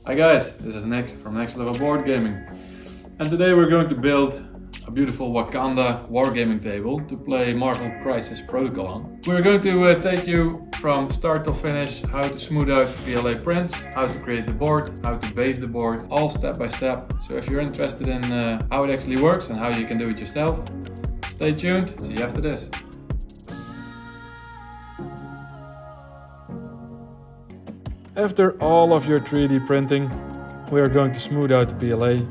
Hi guys, this is Nick from Next Level Board Gaming, and today we're going to build a beautiful Wakanda wargaming table to play Marvel Crisis Protocol on. We're going to take you from start to finish, how to smooth out PLA prints, how to create the board, how to base the board, all step by step. So if you're interested in how it actually works and how you can do it yourself, stay tuned, see you after this. After all of your 3D printing, we are going to smooth out the PLA,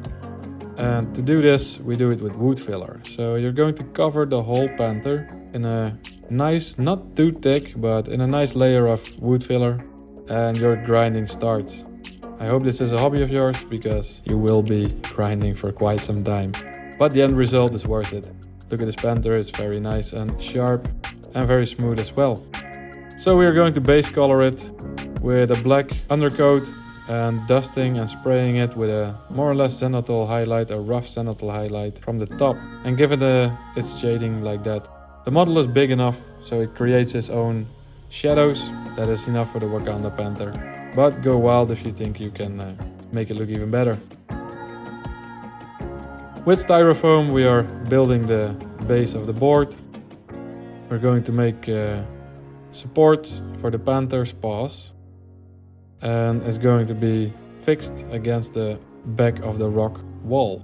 and to do this we do it with wood filler. So you're going to cover the whole Panther in a nice, not too thick, but in a nice layer of wood filler, and your grinding starts. I hope this is a hobby of yours, because you will be grinding for quite some time. But the end result is worth it. Look at this Panther, it's very nice and sharp and very smooth as well. So we are going to base color it with a black undercoat and dusting and spraying it with a more or less zenithal highlight, a rough zenithal highlight from the top, and give it its shading like that. The model is big enough so it creates its own shadows. That is enough for the Wakanda Panther, but go wild if you think you can make it look even better. With Styrofoam we are building the base of the board. We're going to make support for the Panther's paws, and it's going to be fixed against the back of the rock wall.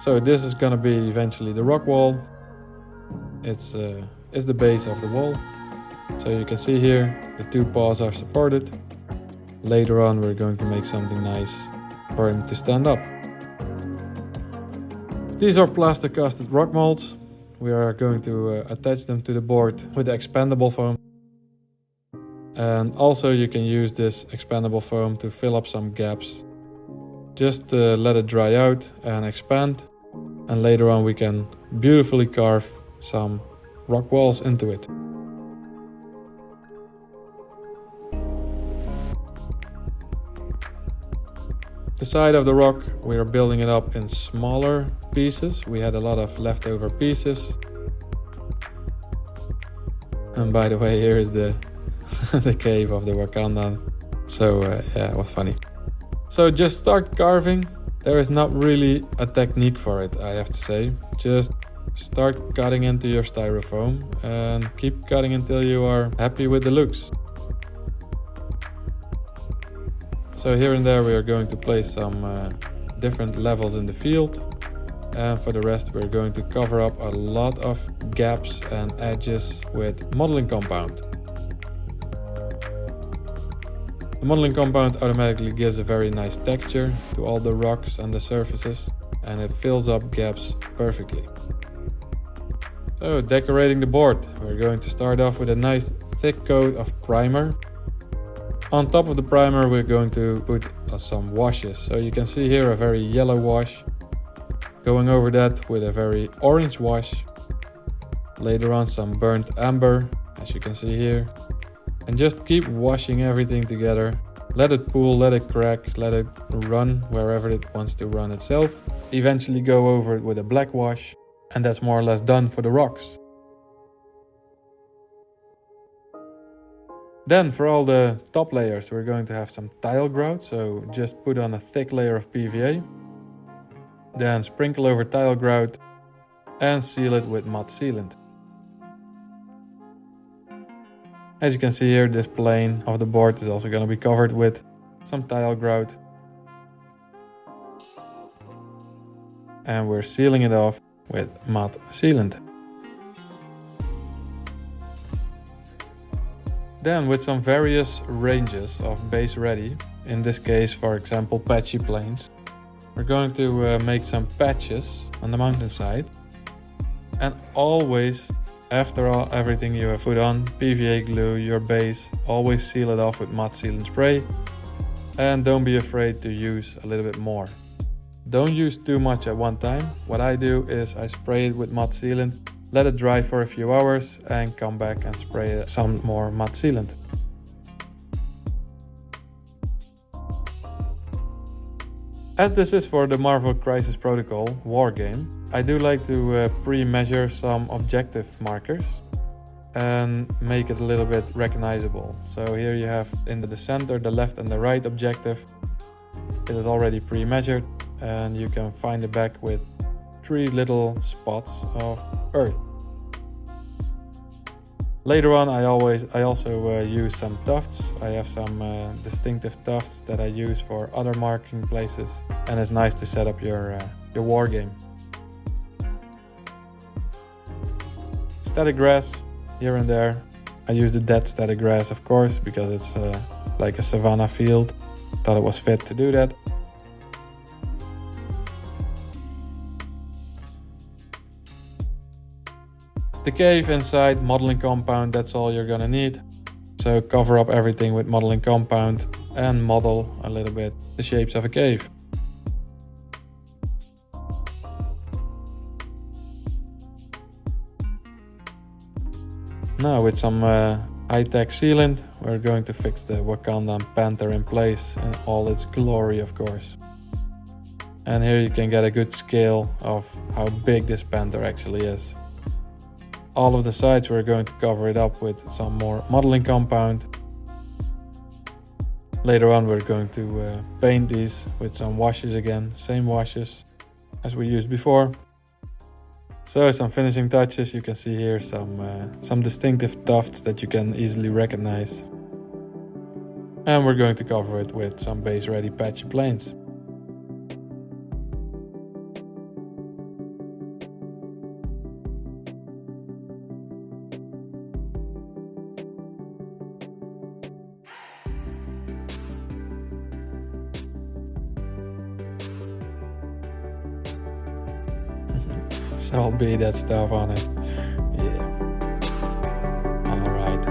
So this is going to be eventually the rock wall. It's the base of the wall. So you can see here the two paws are supported. Later on we're going to make something nice for him to stand up. These are plaster casted rock molds. We are going to attach them to the board with the expandable foam. And also you can use this expandable foam to fill up some gaps. Just let it dry out and expand. And later on we can beautifully carve some rock walls into it. The side of the rock, we are building it up in smaller pieces. We had a lot of leftover pieces. And by the way, here is the the cave of the Wakanda. So yeah, it was funny. So just start carving. There is not really a technique for it, I have to say. Just start cutting into your styrofoam and keep cutting until you are happy with the looks. So here and there we are going to place some different levels in the field, and for the rest we're going to cover up a lot of gaps and edges with modeling compound. The modeling compound automatically gives a very nice texture to all the rocks and the surfaces, and it fills up gaps perfectly. So decorating the board, we're going to start off with a nice thick coat of primer. On top of the primer we're going to put some washes. So you can see here a very yellow wash, going over that with a very orange wash. Later on some burnt amber, as you can see here. And just keep washing everything together. Let it pool, let it crack, let it run wherever it wants to run itself. Eventually go over it with a black wash, and that's more or less done for the rocks. Then for all the top layers we're going to have some tile grout, so just put on a thick layer of PVA. Then sprinkle over tile grout and seal it with mud sealant. As you can see here, this plane of the board is also going to be covered with some tile grout. And we're sealing it off with mud sealant. Then with some various ranges of base ready, in this case for example patchy planes, we're going to make some patches on the mountainside. And always, after everything you have put on, PVA glue your base, always seal it off with mud sealant spray. And don't be afraid to use a little bit more. Don't use too much at one time. What I do is I spray it with mud sealant, let it dry for a few hours and come back and spray some more mud sealant. As this is for the Marvel Crisis Protocol Wargame, I do like to pre-measure some objective markers and make it a little bit recognizable. So here you have in the center, the left and the right objective. It is already pre-measured and you can find the back with 3 little spots of earth. Later on I also use some tufts. I have some distinctive tufts that I use for other marking places, and it's nice to set up your war game. Static grass here and there. I use the dead static grass, of course, because it's like a savanna field. Thought it was fit to do that. The cave inside, modeling compound, that's all you're gonna need. So cover up everything with modeling compound and model a little bit the shapes of a cave. Now with some high-tech sealant, we're going to fix the Wakanda Panther in place in all its glory, of course. And here you can get a good scale of how big this Panther actually is. All of the sides we're going to cover it up with some more modeling compound. Later on we're going to paint these with some washes again, same washes as we used before. So some finishing touches, you can see here some distinctive tufts that you can easily recognize. And we're going to cover it with some base ready patchy planes. So I'll be that stuff on it. Yeah. Alright.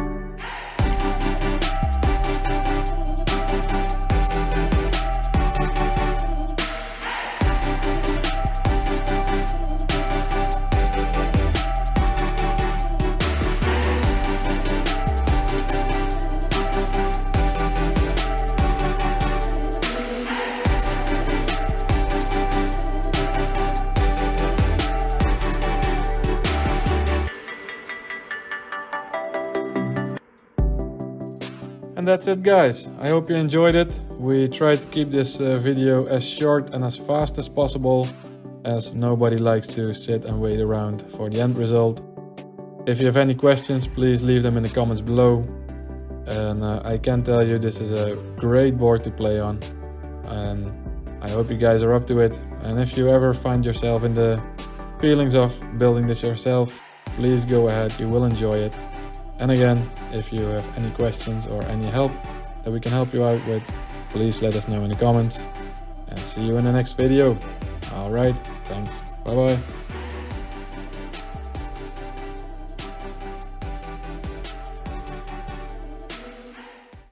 And that's it, guys. I hope you enjoyed it. We tried to keep this video as short and as fast as possible, as nobody likes to sit and wait around for the end result. If you have any questions, please leave them in the comments below. And I can tell you this is a great board to play on, and I hope you guys are up to it. And if you ever find yourself in the feelings of building this yourself, please go ahead, you will enjoy it. And again, if you have any questions or any help that we can help you out with, please let us know in the comments, and see you in the next video. Alright, thanks, bye bye.